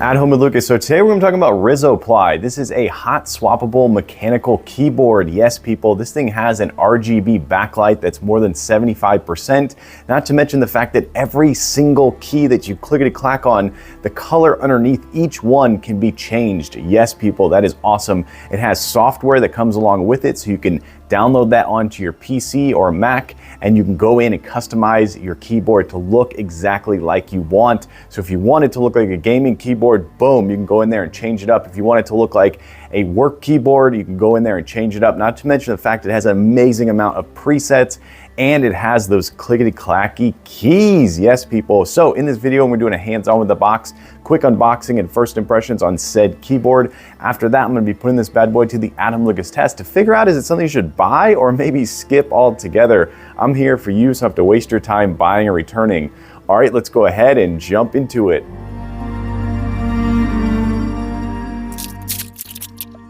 At home with Lucas. So today we're going to talk about RisoPhy. This is a hot swappable mechanical keyboard. Yes, people, this thing has an RGB backlight that's more than 75%. Not to mention the fact that every single key that you clickety-clack on, the color underneath each one can be changed. Yes, people, that is awesome. It has software that comes along with it, so you can download that onto your PC or Mac, and you can go in and customize your keyboard to look exactly like you want. So if you want it to look like a gaming keyboard, boom, you can go in there and change it up. If you want it to look like a work keyboard, you can go in there and change it up. Not to mention the fact it has an amazing amount of presets, and it has those clickety-clacky keys. Yes, people. So in this video, we're doing a hands-on with the box, quick unboxing and first impressions on said keyboard. After that, I'm going to be putting this bad boy to the Adam Lucas test to figure out, is it something you should buy or maybe skip altogether? I'm here for you, so I don't have to waste your time buying or returning. All right, let's go ahead and jump into it.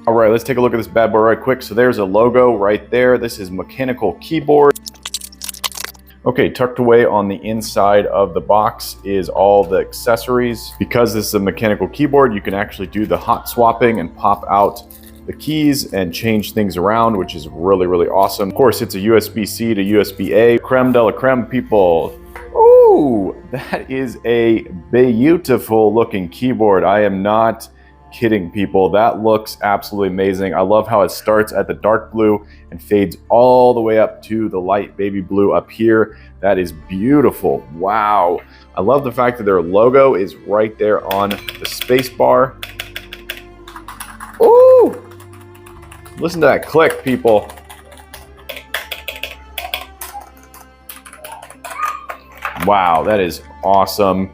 All right, let's take a look at this bad boy right quick. So there's a logo right there. This is mechanical keyboard. Okay, tucked away on the inside of the box is all the accessories. Because this is a mechanical keyboard, you can actually do the hot swapping and pop out the keys and change things around, which is really, really awesome. Of course, it's a USB-C to USB-A. Creme de la creme, people. Ooh, that is a beautiful looking keyboard. I am not kidding, people. That looks absolutely amazing. I love how it starts at the dark blue and fades all the way up to the light baby blue up here. That is beautiful. Wow. I love the fact that their logo is right there on the space bar. Ooh! Listen to that click, people. Wow, that is awesome.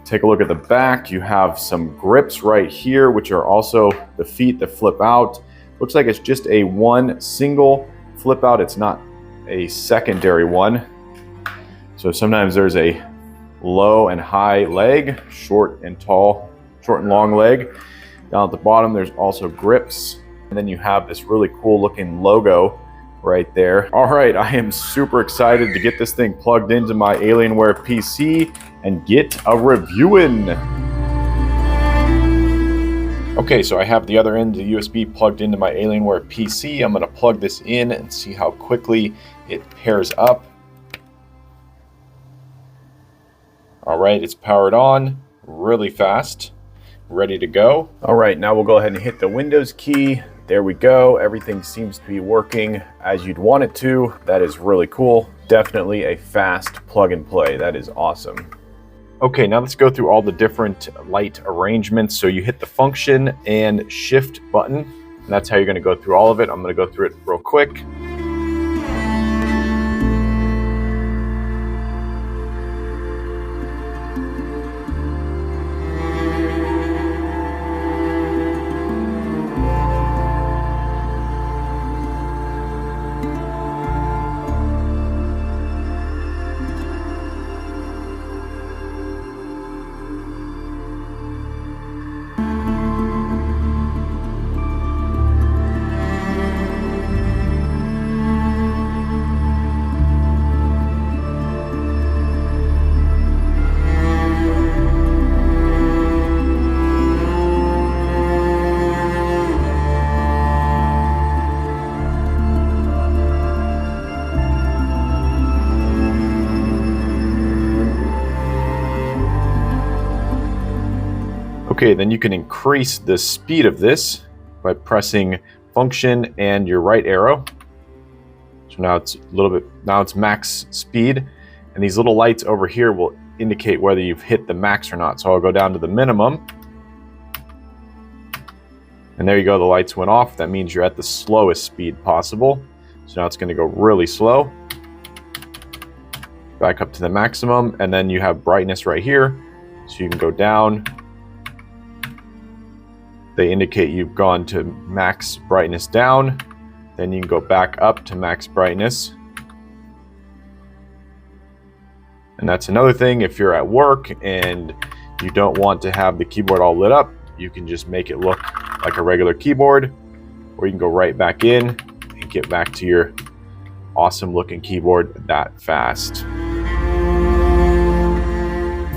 Take a look at the back. You have some grips right here, which are also the feet that flip out. Looks like it's just a one single flip out. It's not a secondary one. So sometimes there's a low and high leg, short and tall, short and long leg. Down at the bottom, there's also grips. And then you have this really cool looking logo right there. All right, I am super excited to get this thing plugged into my Alienware PC and get a reviewing. Okay, so I have the other end of the USB plugged into my Alienware PC. I'm gonna plug this in and see how quickly it pairs up. All right, it's powered on really fast, ready to go. All right, now we'll go ahead and hit the Windows key. There we go. Everything seems to be working as you'd want it to. That is really cool. Definitely a fast plug and play. That is awesome. Okay, now let's go through all the different light arrangements. So you hit the function and shift button, and that's how you're gonna go through all of it. I'm gonna go through it real quick. Okay, then you can increase the speed of this by pressing function and your right arrow. So now it's a little bit, now it's max speed, and these little lights over here will indicate whether you've hit the max or not. So I'll go down to the minimum, and there you go, the lights went off. That means you're at the slowest speed possible. So now it's gonna go really slow. Back up to the maximum, and then you have brightness right here. So you can go down. They indicate you've gone to max brightness down. Then you can go back up to max brightness. And that's another thing, if you're at work and you don't want to have the keyboard all lit up, you can just make it look like a regular keyboard, or you can go right back in and get back to your awesome looking keyboard that fast.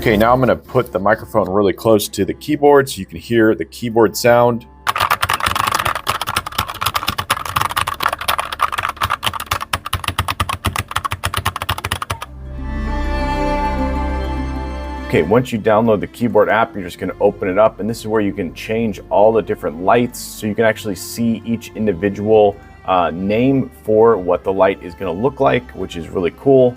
Okay, now I'm going to put the microphone really close to the keyboard so you can hear the keyboard sound. Okay, once you download the keyboard app, you're just going to open it up, and this is where you can change all the different lights so you can actually see each individual name for what the light is going to look like, which is really cool.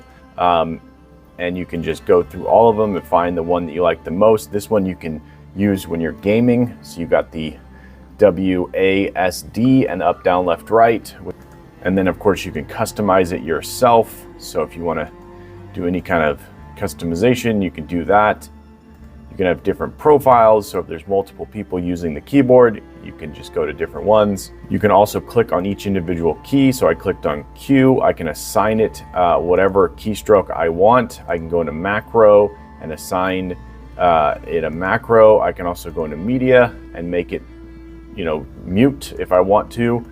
And you can just go through all of them and find the one that you like the most. This one you can use when you're gaming. So you got the WASD and up, down, left, right. And then of course you can customize it yourself. So if you want to do any kind of customization, you can do that. You can have different profiles, so if there's multiple people using the keyboard, you can just go to different ones. You can also click on each individual key. So I clicked on Q. I can assign it whatever keystroke I want. I can go into macro and assign it a macro. I can also go into media and make it, mute if I want to.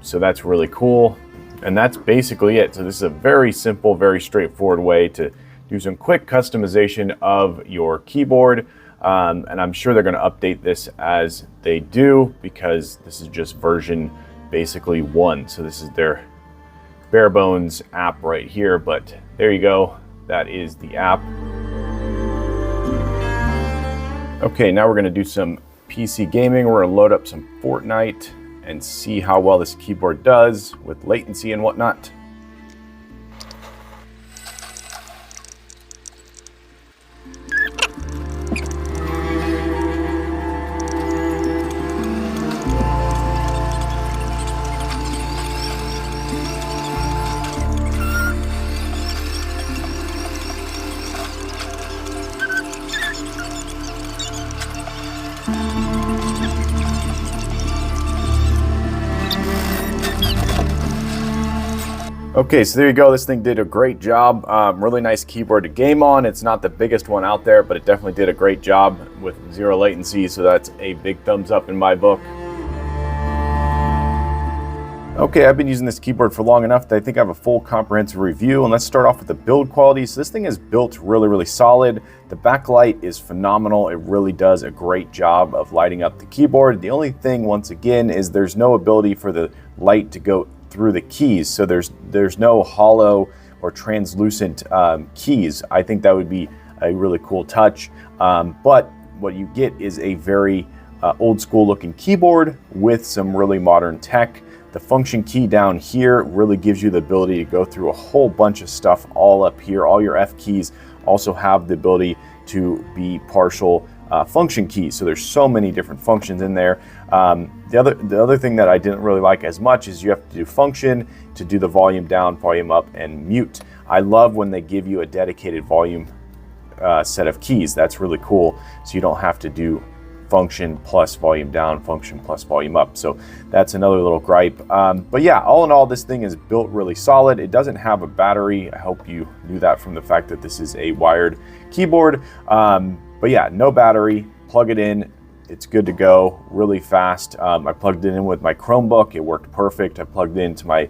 So that's really cool. And that's basically it. So this is a very simple, very straightforward way to do some quick customization of your keyboard. And I'm sure they're going to update this as they do, because this is just version basically 1. So this is their bare bones app right here, but there you go. That is the app. Okay, now we're going to do some PC gaming. We're going to load up some Fortnite and see how well this keyboard does with latency and whatnot. Okay, so there you go. This thing did a great job. Really nice keyboard to game on. It's not the biggest one out there, but it definitely did a great job with 0 latency, so that's a big thumbs up in my book. Okay, I've been using this keyboard for long enough that I think I have a full comprehensive review, and let's start off with the build quality. So this thing is built really, really solid. The backlight is phenomenal. It really does a great job of lighting up the keyboard. The only thing, once again, is there's no ability for the light to go through the keys, so there's no hollow or translucent keys. I think that would be a really cool touch, but what you get is a very old school looking keyboard with some really modern tech. The function key down here really gives you the ability to go through a whole bunch of stuff all up here. All your F keys also have the ability to be partial function keys. So there's so many different functions in there. The other thing that I didn't really like as much is you have to do function to do the volume down, volume up, and mute. I love when they give you a dedicated volume set of keys. That's really cool. So you don't have to do function plus volume down, function plus volume up. So that's another little gripe. But yeah, all in all, this thing is built really solid. It doesn't have a battery. I hope you knew that from the fact that this is a wired keyboard. But yeah, no battery, plug it in, it's good to go, really fast. I plugged it in with my Chromebook, it worked perfect. I plugged it into my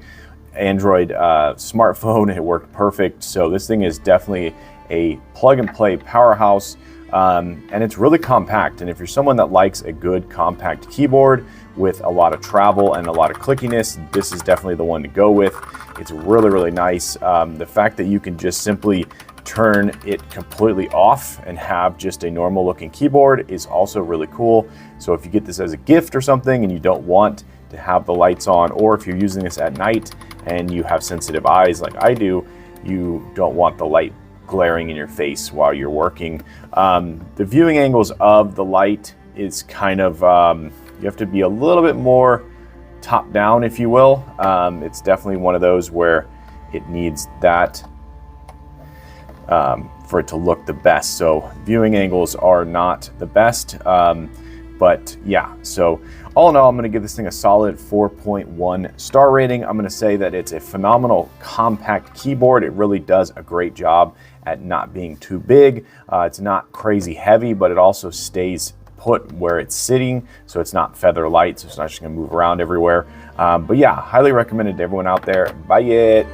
Android smartphone, it worked perfect. So this thing is definitely a plug and play powerhouse, and it's really compact. And if you're someone that likes a good compact keyboard with a lot of travel and a lot of clickiness, this is definitely the one to go with. It's really, really nice. The fact that you can just simply turn it completely off and have just a normal looking keyboard is also really cool. So if you get this as a gift or something and you don't want to have the lights on, or if you're using this at night and you have sensitive eyes like I do, you don't want the light glaring in your face while you're working. The viewing angles of the light is kind of, you have to be a little bit more top down, if you will. It's definitely one of those where it needs that for it to look the best. So viewing angles are not the best, but yeah. So all in all, I'm going to give this thing a solid 4.1 star rating. I'm going to say that it's a phenomenal compact keyboard. It really does a great job at not being too big. It's not crazy heavy, but it also stays put where it's sitting, so it's not feather light, so it's not just going to move around everywhere. But yeah, highly recommended to everyone out there. Buy it.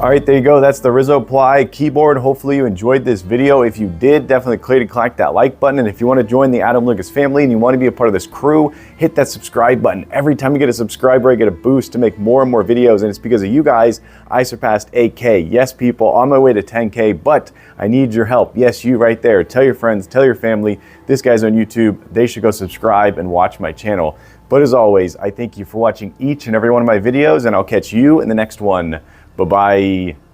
All right, there you go. That's the RisoPhy keyboard. Hopefully you enjoyed this video. If you did, definitely click that like button. And if you want to join the Adam Lucas family and you want to be a part of this crew, hit that subscribe button. Every time you get a subscriber, I get a boost to make more and more videos. And it's because of you guys, I surpassed 8K. Yes, people, on my way to 10K, but I need your help. Yes, you right there. Tell your friends, tell your family. This guy's on YouTube. They should go subscribe and watch my channel. But as always, I thank you for watching each and every one of my videos, and I'll catch you in the next one. Bye-bye.